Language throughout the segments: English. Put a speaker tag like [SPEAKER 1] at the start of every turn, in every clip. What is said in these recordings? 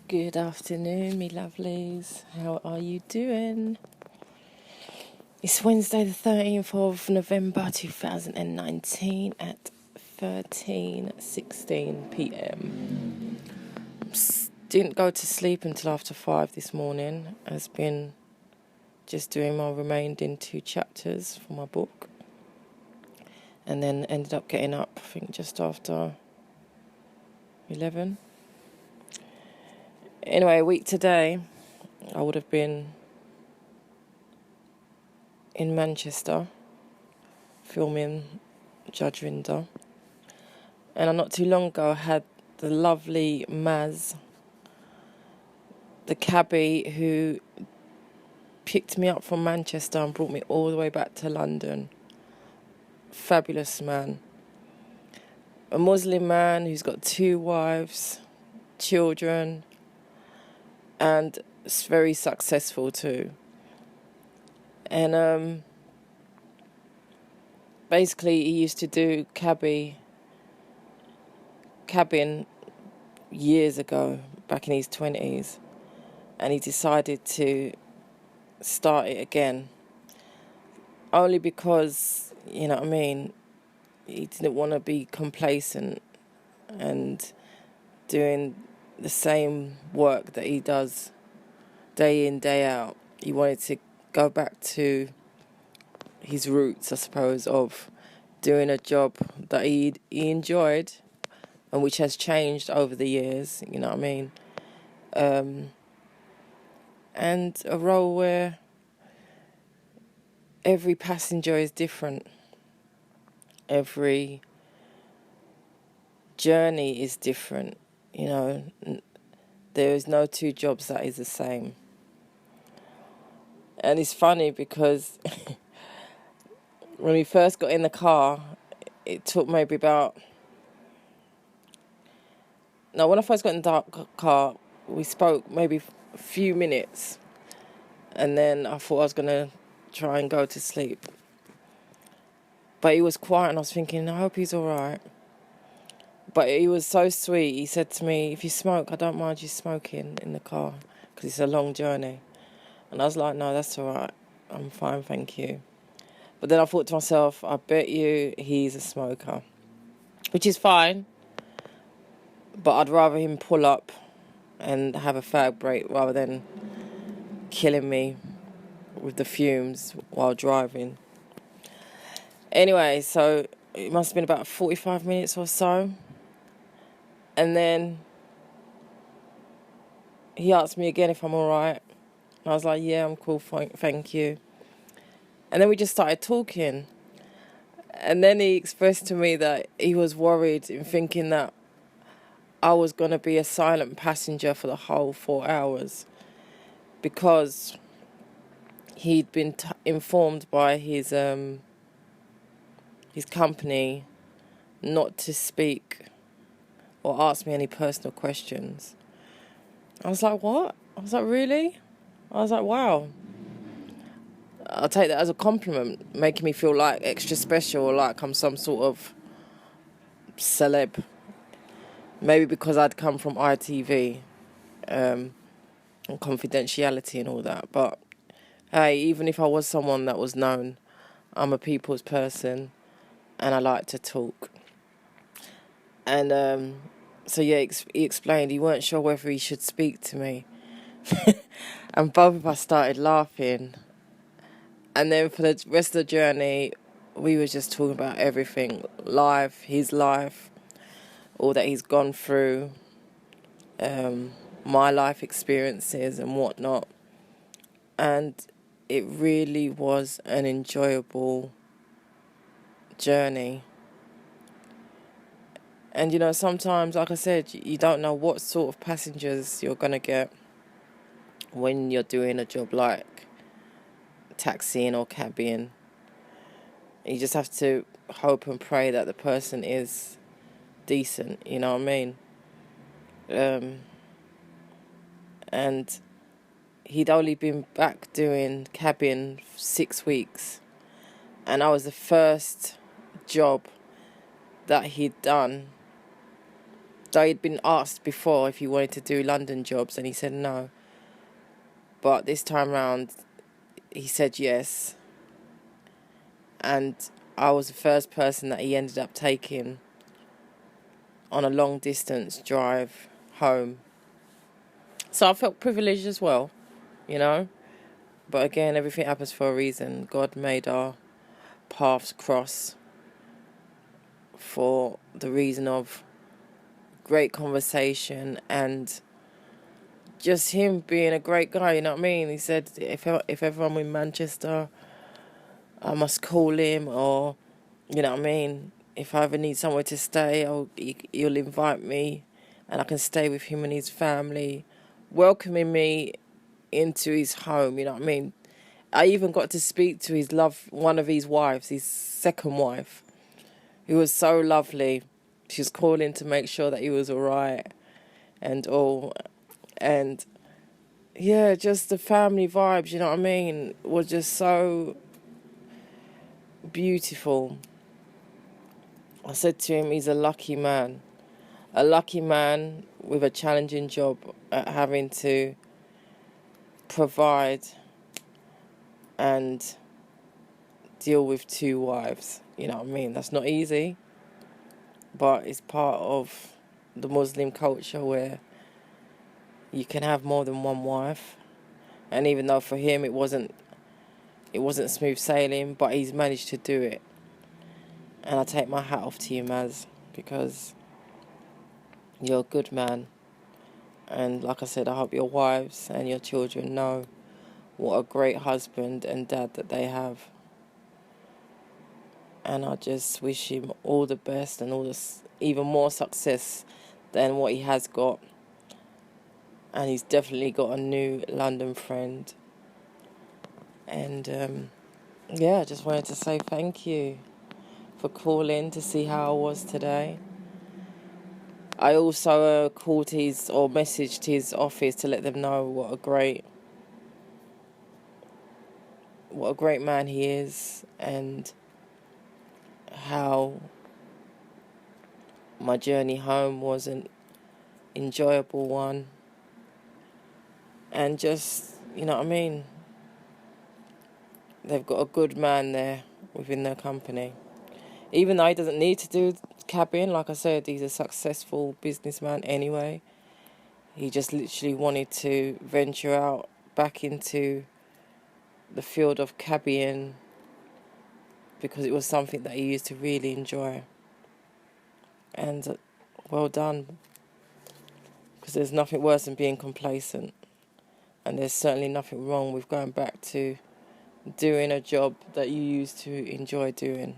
[SPEAKER 1] Good afternoon, me lovelies. How are you doing? It's Wednesday the 13th of November 2019 at 13:16 p.m. Didn't go to sleep until after 5 this morning. Has been just doing my remaining 2 chapters for my book. And then ended up getting up, I think, just after 11. Anyway, a week today, I would have been in Manchester filming Judge Rinder. And not too long ago, I had the lovely Maz, the cabbie, who picked me up from Manchester and brought me all the way back to London. Fabulous man. A Muslim man who's got 2 wives, children, and is very successful too. And basically he used to do cabbying years ago, back in his 20s, and he decided to start it again, only because, you know what I mean, he didn't want to be complacent and doing the same work that he does day in, day out. He wanted to go back to his roots, I suppose, of doing a job that he enjoyed and which has changed over the years, you know what I mean? And a role where every passenger is different. Every journey is different, you know. There is no 2 jobs that is the same. And it's funny because when we first got in the car, it took maybe about... No, when I first got in the car, we spoke maybe a few minutes. And then I thought I was going to try and go to sleep. But he was quiet and I was thinking, I hope he's all right. But he was so sweet. He said to me, if you smoke, I don't mind you smoking in the car because it's a long journey. And I was like, no, that's all right. I'm fine, thank you. But then I thought to myself, I bet you he's a smoker, which is fine. But I'd rather him pull up and have a fag break rather than killing me with the fumes while driving. Anyway, so it must have been about 45 minutes or so. And then he asked me again if I'm all right. And I was like, yeah, I'm cool, thank you. And then we just started talking. And then he expressed to me that he was worried in thinking that I was going to be a silent passenger for the whole 4 hours because he'd been informed by his company not to speak or ask me any personal questions. I was like, what? I was like, really? I was like, wow. I'll take that as a compliment, making me feel like extra special or like I'm some sort of celeb. Maybe because I'd come from ITV and confidentiality and all that. But hey, even if I was someone that was known, I'm a people's person and I like to talk. And so yeah, he explained he weren't sure whether he should speak to me. And both of us started laughing. And then for the rest of the journey, we were just talking about everything. Life, his life, all that he's gone through, my life experiences and whatnot. And it really was an enjoyable journey. And, you know, sometimes, like I said, you don't know what sort of passengers you're going to get when you're doing a job like taxiing or cabbying. You just have to hope and pray that the person is decent, you know what I mean? And he'd only been back doing cabbying 6 weeks. And I was the first job that he'd done Though he'd been asked before if he wanted to do London jobs, and he said no. But this time round, he said yes. And I was the first person that he ended up taking on a long distance drive home. So I felt privileged as well, you know. But again, everything happens for a reason. God made our paths cross for the reason of great conversation and just him being a great guy, you know what I mean? He said, if ever I'm in Manchester, I must call him, or, you know what I mean? If I ever need somewhere to stay, he'll invite me and I can stay with him and his family, welcoming me into his home, you know what I mean? I even got to speak to one of his wives, his second wife, who was so lovely. She was calling to make sure that he was all right and all. And, yeah, just the family vibes, you know what I mean, was just so beautiful. I said to him, he's a lucky man with a challenging job at having to provide and deal with 2 wives. You know what I mean? That's not easy, but it's part of the Muslim culture where you can have more than 1 wife. And even though for him it wasn't smooth sailing, but he's managed to do it. And I take my hat off to you, Maz, because you're a good man. And like I said, I hope your wives and your children know what a great husband and dad that they have. And I just wish him all the best and even more success than what he has got. And he's definitely got a new London friend. And, I just wanted to say thank you for calling to see how I was today. I also messaged his office to let them know what a great man he is, and how my journey home was an enjoyable one. And just, you know what I mean, they've got a good man there within their company. Even though he doesn't need to do cabin, like I said, he's a successful businessman anyway. He just literally wanted to venture out back into the field of cabbying because it was something that he used to really enjoy. And well done, because there's nothing worse than being complacent. And there's certainly nothing wrong with going back to doing a job that you used to enjoy doing.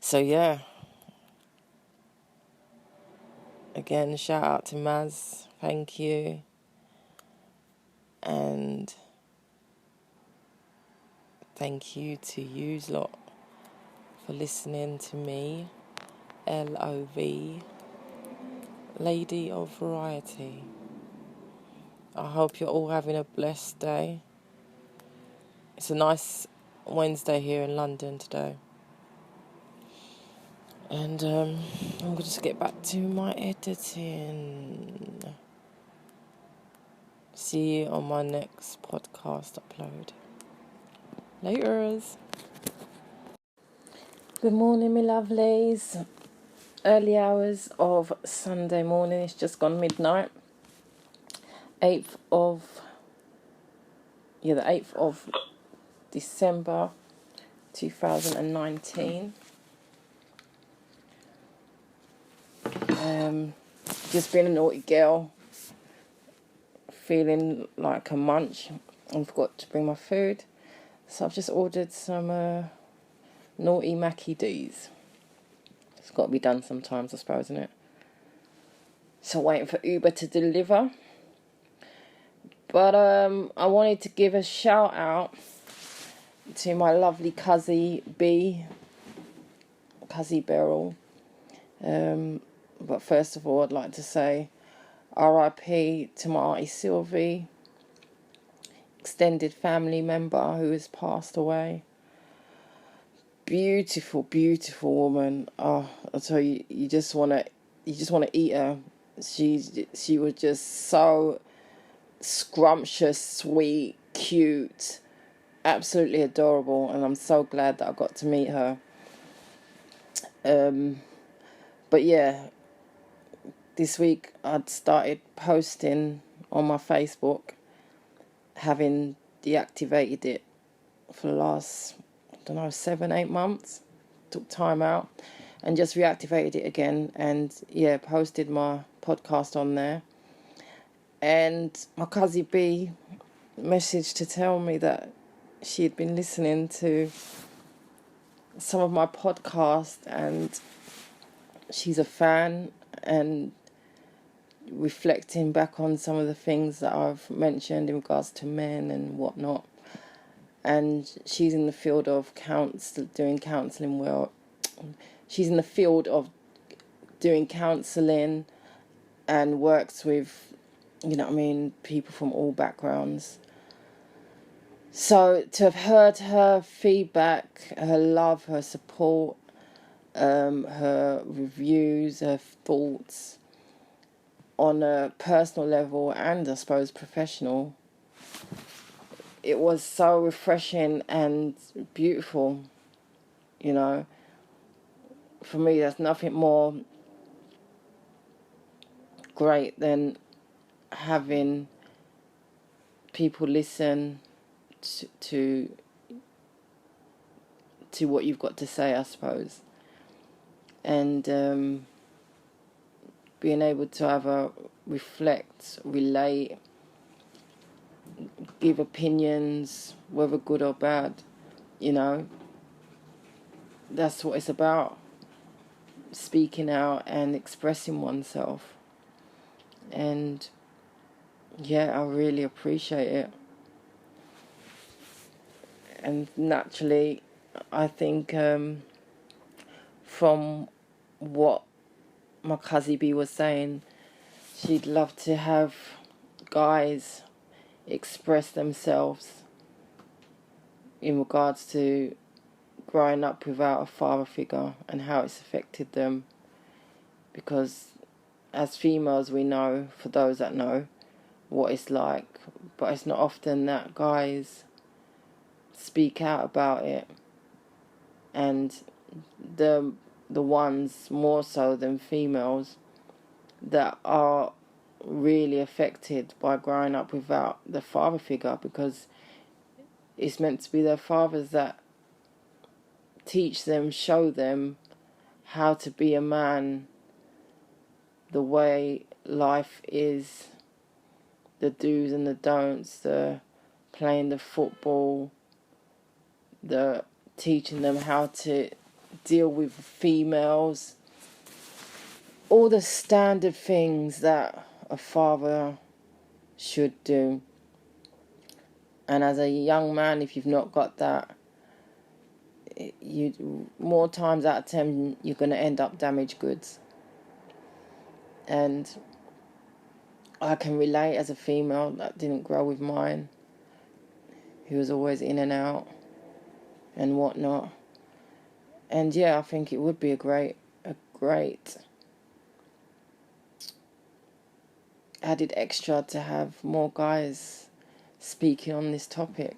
[SPEAKER 1] So, yeah. Again, shout out to Maz. Thank you. And thank you to you lot for listening to me, LOV, Lady of Variety. I hope you're all having a blessed day. It's a nice Wednesday here in London today. And I'm going to just get back to my editing. See you on my next podcast upload. Laters. Good morning, my lovelies. Early hours of Sunday morning. It's just gone midnight. The 8th of December 2019. Just being a naughty girl, feeling like a munch, and forgot to bring my food, so I've just ordered some naughty Mackie D's. It's got to be done sometimes, I suppose, isn't it? So waiting for Uber to deliver. But I wanted to give a shout out to my lovely Cuzzy Beryl. But first of all, I'd like to say R.I.P. to my auntie Sylvie, extended family member who has passed away. beautiful, beautiful woman. Oh, I tell you, you just wanna eat her. She was just so scrumptious, sweet, cute, absolutely adorable, and I'm so glad that I got to meet her. But yeah, this week I'd started posting on my Facebook, having deactivated it for the last, 7-8 months. Took time out and just reactivated it again, and yeah, posted my podcast on there. And my cousin B messaged to tell me that she had been listening to some of my podcast, and she's a fan, and reflecting back on some of the things that I've mentioned in regards to men and whatnot. And she's in the field of doing counselling. Well, she's in the field of doing counselling and works with, people from all backgrounds. So to have heard her feedback, her love, her support, her reviews, her thoughts on a personal level and I suppose professional, it was so refreshing and beautiful. For me, there's nothing more great than having people listen to what you've got to say, I suppose, and being able to either reflect, relate, give opinions, whether good or bad. That's what it's about, speaking out and expressing oneself. And yeah, I really appreciate it. And naturally, I think from what my cousin B was saying, she'd love to have guys express themselves in regards to growing up without a father figure and how it's affected them. Because as females, we know, for those that know, what it's like, but it's not often that guys speak out about it. And the ones more so than females that are really affected by growing up without the father figure, because it's meant to be their fathers that teach them, show them how to be a man, the way life is, the do's and the don'ts, the playing the football, the teaching them how to deal with females, all the standard things that a father should do. And as a young man, if you've not got that, you more times out of 10 you're going to end up damaged goods. And I can relate as a female that didn't grow with mine, who was always in and out and whatnot. And yeah, I think it would be a great added extra to have more guys speaking on this topic.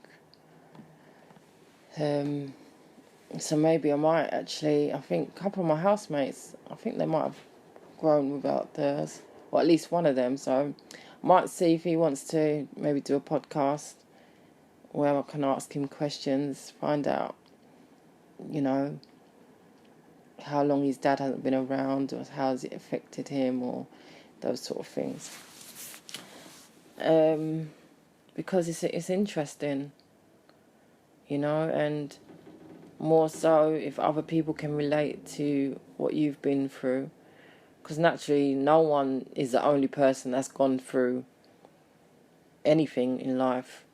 [SPEAKER 1] So maybe I might actually, I think a couple of my housemates, I think they might have grown without theirs, or at least one of them. So I might see if he wants to maybe do a podcast where I can ask him questions, find out, how long his dad hasn't been around, or how has it affected him, or those sort of things. Because it's interesting, and more so if other people can relate to what you've been through, because naturally no one is the only person that's gone through anything in life.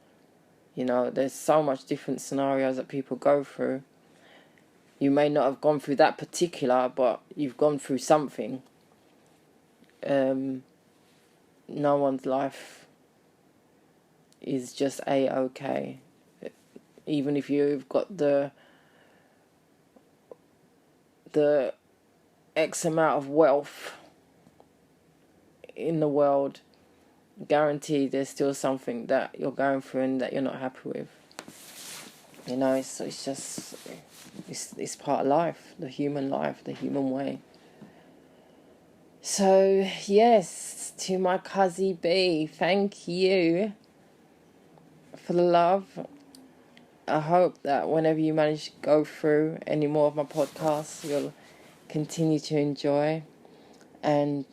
[SPEAKER 1] There's so much different scenarios that people go through. You may not have gone through that particular, but you've gone through something. No one's life is just A-okay. Even if you've got the the X amount of wealth in the world, guaranteed there's still something that you're going through and that you're not happy with. You know, it's just, it's part of life, the human way. So, yes, to my Cabbie B, thank you for the love. I hope that whenever you manage to go through any more of my podcasts, you'll continue to enjoy. And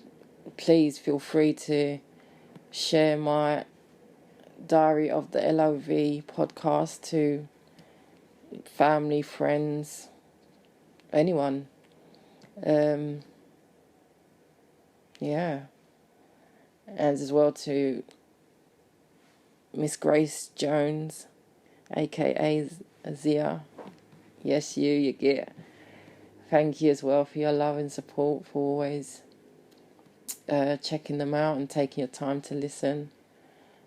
[SPEAKER 1] please feel free to share my Diary of the LOV podcast to family, friends, anyone. Yeah. And as well to Miss Grace Jones, aka Zia. Yes, you get. Thank you as well for your love and support, for always checking them out and taking your time to listen.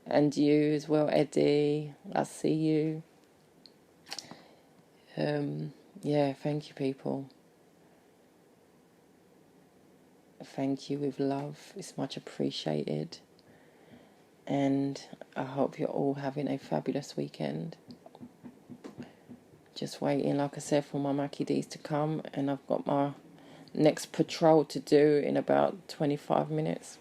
[SPEAKER 1] And you as well, Eddie. I see you. Yeah, thank you, people. Thank you with love. It's much appreciated. And I hope you're all having a fabulous weekend. Just waiting, like I said, for my Mackie D's to come. And I've got my next patrol to do in about 25 minutes.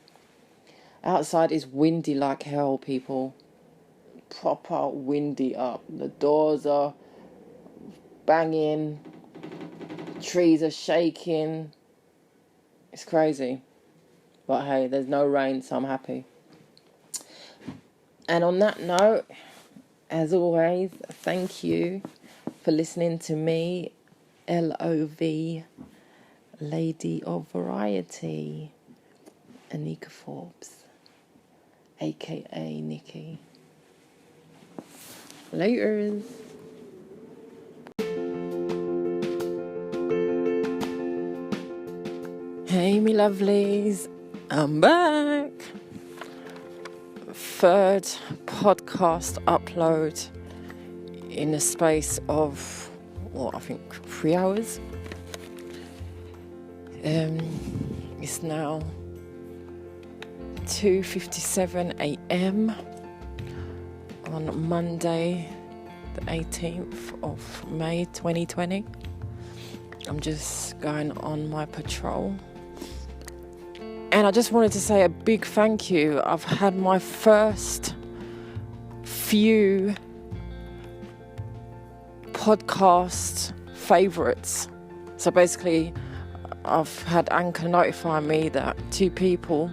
[SPEAKER 1] Outside is windy like hell, people. Proper windy up. The doors are banging. Trees are shaking. It's crazy. But hey, there's no rain, so I'm happy. And on that note, as always, thank you for listening to me, LOV, Lady of Variety, ANIKKA Forbes, aka Nikki. Later. Hey, me lovelies, I'm back. Third podcast upload in the space of, I think 3 hours. It's now 2:57 a.m. on Monday, the 18th of May 2020. I'm just going on my patrol. And I just wanted to say a big thank you. I've had my first few podcast favourites. So basically, I've had Anchor notify me that 2 people,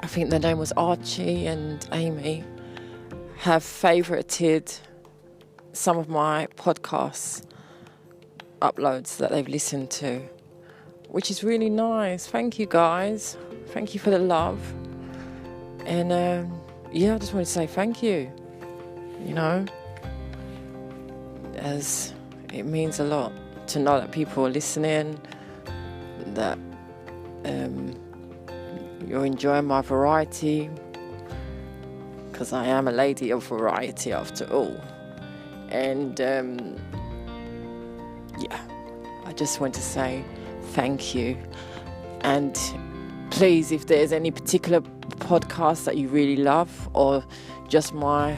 [SPEAKER 1] I think their name was Archie and Amy, have favourited some of my podcasts uploads that they've listened to, which is really nice. Thank you, guys. Thank you for the love. And I just wanted to say thank you. You know, as it means a lot to know that people are listening, that you're enjoying my variety, because I am a lady of variety after all. And I just want to say thank you. And please, if there's any particular podcast that you really love, or just my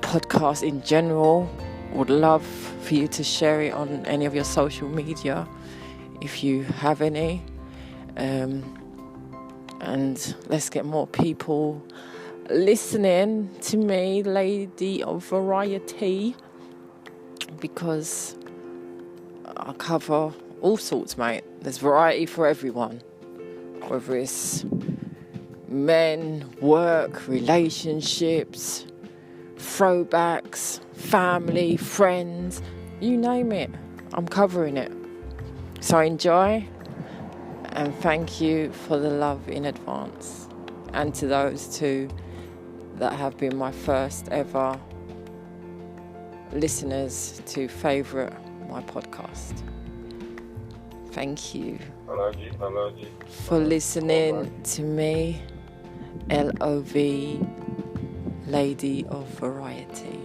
[SPEAKER 1] podcast in general, would love for you to share it on any of your social media if you have any. And let's get more people listening to me, Lady of Variety, because I cover all sorts, mate. There's variety for everyone, whether it's men, work, relationships, throwbacks, family, friends, you name it, I'm covering it. So enjoy, and thank you for the love in advance. And to those 2 that have been my first ever listeners to favourite my podcast. Thank you for listening to me, LOV, Lady of Variety.